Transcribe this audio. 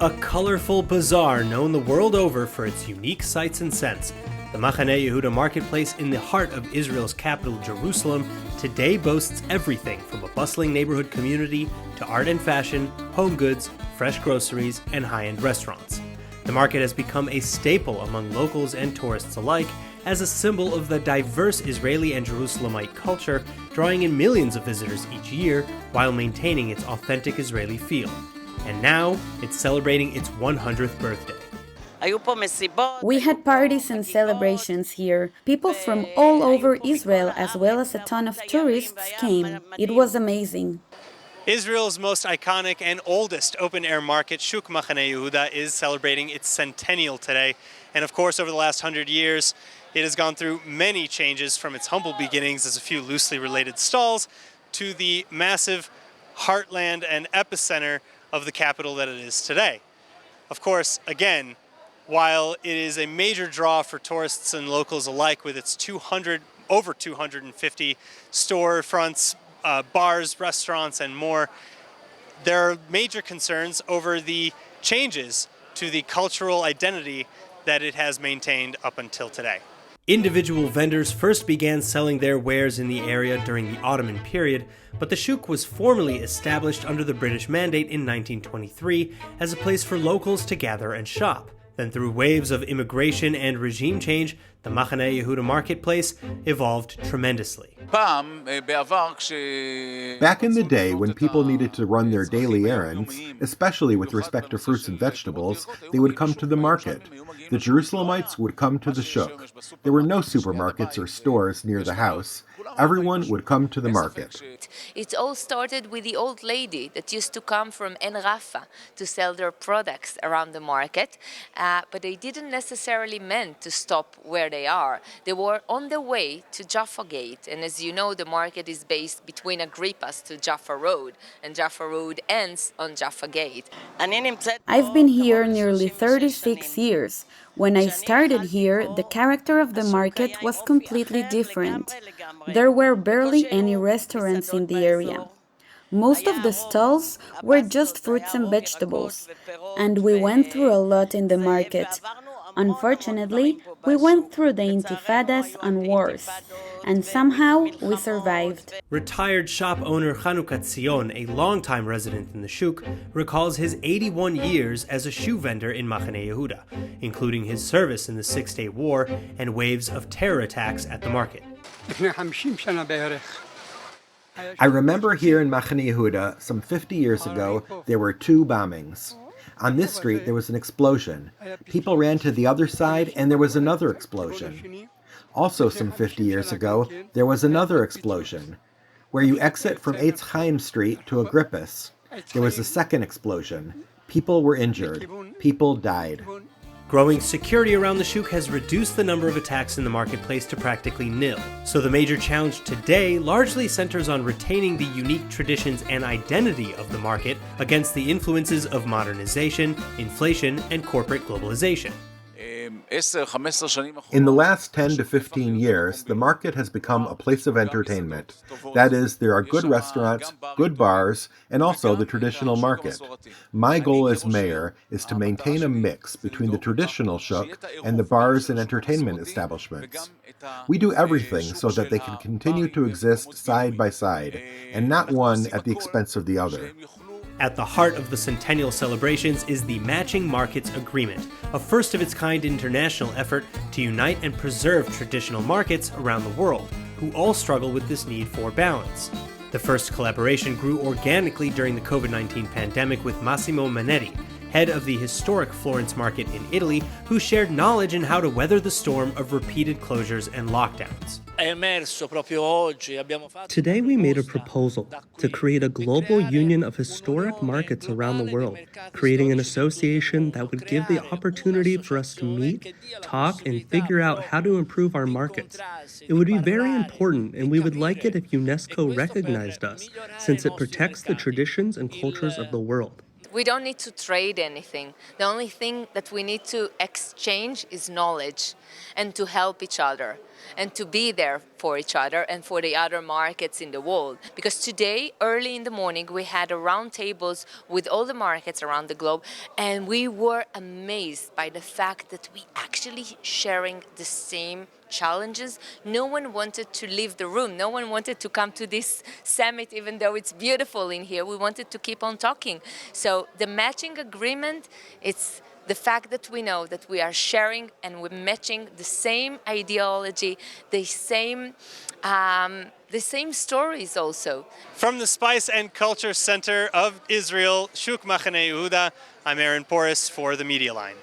A colorful bazaar known the world over for its unique sights and scents, the Machane Yehuda marketplace in the heart of Israel's capital, Jerusalem, today boasts everything from a bustling neighborhood community to art and fashion, home goods, fresh groceries, and high-end restaurants. The market has become a staple among locals and tourists alike as a symbol of the diverse Israeli and Jerusalemite culture, drawing in millions of visitors each year while maintaining its authentic Israeli feel. And now, it's celebrating its 100th birthday. We had parties and celebrations here. People from all over Israel, as well as a ton of tourists, came. It was amazing. Israel's most iconic and oldest open-air market, Shuk Machane Yehuda, is celebrating its centennial today. And of course, over the last 100 years, it has gone through many changes from its humble beginnings as a few loosely related stalls to the massive heartland and epicenter of the capital that it is today. Of course, again, while it is a major draw for tourists and locals alike with its over 250 storefronts, bars, restaurants, and more, there are major concerns over the changes to the cultural identity that it has maintained up until today. Individual vendors first began selling their wares in the area during the Ottoman period, but the shuk was formally established under the British Mandate in 1923 as a place for locals to gather and shop. Then through waves of immigration and regime change, the Machane Yehuda marketplace evolved tremendously. Back in the day, when people needed to run their daily errands, especially with respect to fruits and vegetables, they would come to the market. The Jerusalemites would come to the shuk. There were no supermarkets or stores near the house. Everyone would come to the market. It all started with the old lady that used to come from En Rafa to sell their products around the market, but they didn't necessarily meant to stop where they are. They were on their way to Jaffa Gate, and as you know, the market is based between Agrippas to Jaffa Road, and Jaffa Road ends on Jaffa Gate. I've been here nearly 36 years. When I started here, the character of the market was completely different. There were barely any restaurants in the area. Most of the stalls were just fruits and vegetables, and we went through a lot in the market. Unfortunately, we went through the intifadas and wars, and somehow we survived. Retired shop owner Chanukah Tzion, a longtime resident in the shuk, recalls his 81 years as a shoe vendor in Machane Yehuda, including his service in the Six-Day War and waves of terror attacks at the market. I remember here in Machane Yehuda, some 50 years ago, there were 2 bombings. On this street, there was an explosion. People ran to the other side, and there was another explosion. Also, some 50 years ago, there was another explosion. Where you exit from Eitz Chaim Street to Agrippas, there was a second explosion. People were injured. People died. Growing security around the shuk has reduced the number of attacks in the marketplace to practically nil. So the major challenge today largely centers on retaining the unique traditions and identity of the market against the influences of modernization, inflation, and corporate globalization. In the last 10 to 15 years, the market has become a place of entertainment. That is, there are good restaurants, good bars, and also the traditional market. My goal as mayor is to maintain a mix between the traditional shuk and the bars and entertainment establishments. We do everything so that they can continue to exist side by side, and not one at the expense of the other. At the heart of the Centennial celebrations is the Matching Markets Agreement, a first-of-its-kind international effort to unite and preserve traditional markets around the world, who all struggle with this need for balance. The first collaboration grew organically during the COVID-19 pandemic with Massimo Manetti, head of the historic Florence market in Italy, who shared knowledge in how to weather the storm of repeated closures and lockdowns. Today we made a proposal to create a global union of historic markets around the world, creating an association that would give the opportunity for us to meet, talk, and figure out how to improve our markets. It would be very important, and we would like it if UNESCO recognized us, since it protects the traditions and cultures of the world. We don't need to trade anything. The only thing that we need to exchange is knowledge and to help each other. and to be there for each other and for the other markets in the world. Because today, early in the morning, we had a round tables with all the markets around the globe, and we were amazed by the fact that we actually sharing the same challenges. No one wanted to leave the room. No one wanted to come to this summit, even though it's beautiful in here. We wanted to keep on talking. So the matching agreement, it's the fact that we know that we are sharing and we're matching the same ideology, the same stories also. From the Spice and Culture Center of Israel, Shuk Machane Yehuda, I'm Aaron Porras for the Media Line.